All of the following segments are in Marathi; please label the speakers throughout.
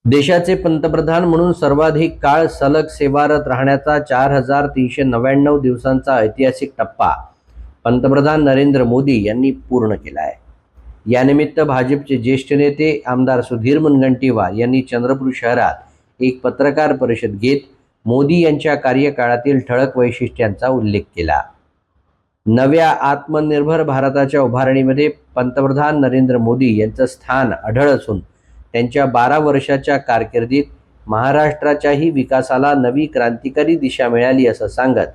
Speaker 1: देशाचे पंतप्रधान म्हणून सर्वाधिक काळ सलग सेवारत राहण्याचा 4399 दिवसांचा ऐतिहासिक टप्पा पंतप्रधान नरेंद्र मोदी यांनी पूर्ण केला आहे। यानिमित्त भाजपचे ज्येष्ठ नेते आमदार सुधीर मुनगंटीवार यांनी चंद्रपूर शहरात एक पत्रकार परिषद घेत मोदी यांच्या कार्यकाळातील ठळक वैशिष्ट्यांचा उल्लेख केला। नव्या आत्मनिर्भर भारताच्या उभारणीमध्ये पंतप्रधान नरेंद्र मोदी यांचं स्थान आढळ असून त्यांच्या 12 वर्षाच्या कारकिर्दीत महाराष्ट्राच्याही विकासाला नवी क्रांतिकारी दिशा मिळाली असं सांगत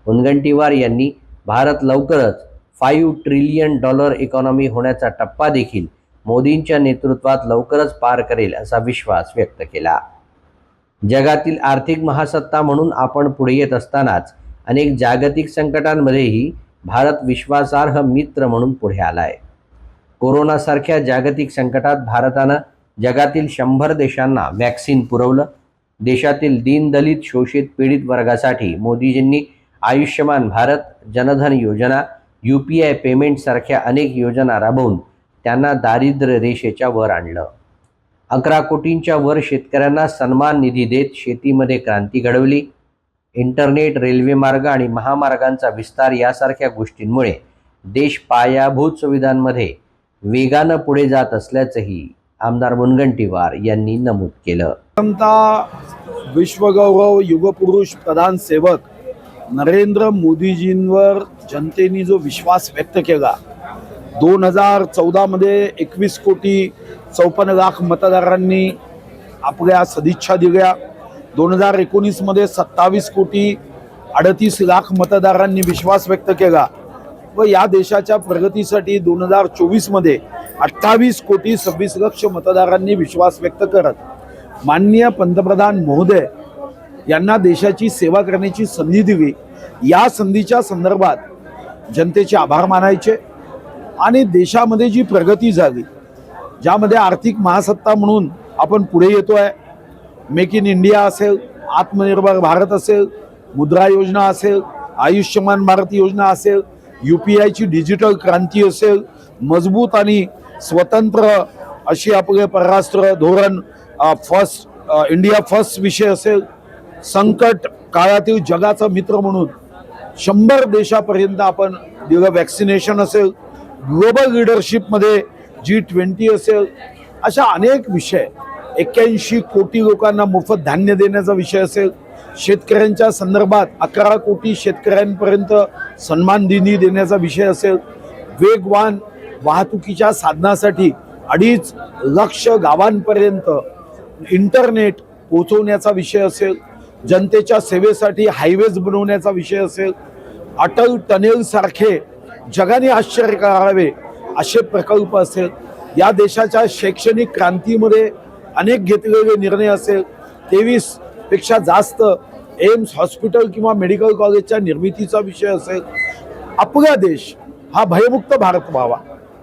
Speaker 1: मुनगंटीवार यांनी भारत लवकरच $5 ट्रिलियन इकॉनॉमी होण्याचा टप्पा देखील मोदींच्या नेतृत्वात लवकरच पार करेल असा विश्वास व्यक्त केला। जगातील आर्थिक महासत्ता म्हणून आपण पुढे येत असतानाच अनेक जागतिक संकटांमध्येही भारत विश्वासार्ह मित्र म्हणून पुढे आलाय। कोरोनासारख्या जागतिक संकटात भारतानं जगातील 100 देशांना वॅक्सिन पुरवलं। देशातील दीनदलित शोषित पीडित वर्गासाठी मोदीजींनी आयुष्यमान भारत, जनधन योजना, UPI पेमेंट सारख्या अनेक योजना राबवून त्यांना दारिद्र्य रेषेच्या वर आणलं। 11 कोटींच्या वर शेतकऱ्यांना सन्मान निधी देत शेतीमध्ये क्रांती घडवली। इंटरनेट, रेल्वे मार्ग आणि महामार्गांचा विस्तार यासारख्या गोष्टींमुळे देश पायाभूत सुविधांमध्ये वेगानं पुढे जात असल्याचंही आमदार मुनगंटीवार यांनी नमूद केलं।
Speaker 2: विश्वगौरव युगपुरुष प्रधान सेवक नरेंद्र मोदीजींवर जनतेने जो विश्वास व्यक्त केला, 2014 मध्ये 21,54,00,000 मतदारांनी आपल्या सदिच्छा दिल्या। 2019 मध्ये 27,38,00,000 मतदारांनी विश्वास व्यक्त केला व या देशाच्या प्रगतीसाठी 2024 मध्ये 28,26,00,000 मतदारांनी विश्वास व्यक्त करत माननीय पंतप्रधान महोदय यांना देशाची सेवा करण्याची संधी दिली। या संधीच्या संदर्भात जनतेचे आभार मानायचे आणि देशामध्ये जी प्रगती झाली, ज्यामध्ये आर्थिक महासत्ता म्हणून आपण पुढे येतोय, मेक इन इंडिया असेल, आत्मनिर्भर भारत असेल, मुद्रा योजना असेल, आयुष्यमान भारत योजना असेल, UPI ची डिजिटल क्रांती असेल, मजबूत आणि स्वतंत्र अशी आपले परराष्ट्र धोरण इंडिया फर्स्ट विषय असेल, संकट काळातील जगाचा मित्र म्हणून 100 देशापर्यंत आपण दिलं वॅक्सिनेशन असेल, ग्लोबल लीडरशिपमध्ये G20 असेल, अशा अनेक विषय, 81 कोटी लोकांना मोफत धान्य देण्याचा विषय असेल, शेतकऱ्यांच्या संदर्भात 11 कोटी शेतकऱ्यांपर्यंत सन्मान निधी देण्याचा विषय असेल, वेगवान वाहतुकीच्या साधनासाठी 2.5 लाख गावांपर्यंत इंटरनेट पोहोचवण्याचा विषय असेल, जनतेच्या सेवेसाठी हायवेज बनवण्याचा विषय असेल, अटल टनेल सारखे जगाने आश्चर्य करावे असे प्रकल्प असेल, या देशाच्या शैक्षणिक क्रांतीमध्ये अनेक घेतलेले निर्णय असेल, 23 पेक्षा जास्त एम्स हॉस्पिटल किंवा मेडिकल कॉलेजच्या निर्मितीचा विषय असेल, आपला देश हा भयमुक्त भारत व्हावा,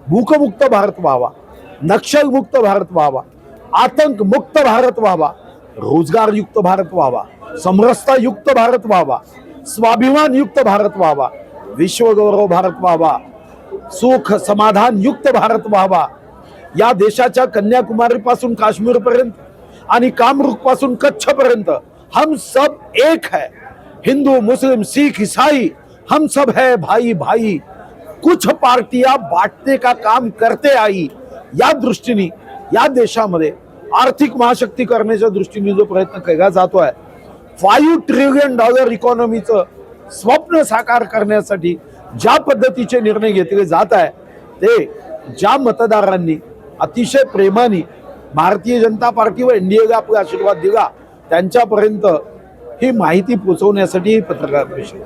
Speaker 2: भूकमुक्त भारत व्हावा, नक्षलमुक्त भारत व्हावा, आतंकमुक्त भारत व्हावा, रोजगारयुक्त भारत व्हावा, समरसतायुक्त भारत व्हावा, स्वाभिमानयुक्त भारत व्हावा, विश्वगौरव भारत व्हावा, सुख समाधान युक्त भारत व्हावा। या देशाच्या कन्याकुमारी पासून काश्मीर पर्यंत आणि कामरूप पासून कच्छ पर्यंत हम सब एक है, हिंदू मुस्लिम सिख ईसाई हम सब है भाई भाई, कुछ पार्टियां बांटने का काम करते आई। या दृष्टीने या देशामध्ये आर्थिक महाशक्ती करण्याच्या दृष्टीने जो प्रयत्न केला जातोय, $5 ट्रिलियन इकॉनॉमीचं स्वप्न साकार करण्यासाठी ज्या पद्धतीचे निर्णय घेतले जात आहे, ते ज्या मतदारांनी अतिशय प्रेमाने भारतीय जनता पार्टी व NDAला आपला आशीर्वाद दिला, त्यांच्यापर्यंत ही माहिती पोहोचवण्यासाठी पत्रकार परिषद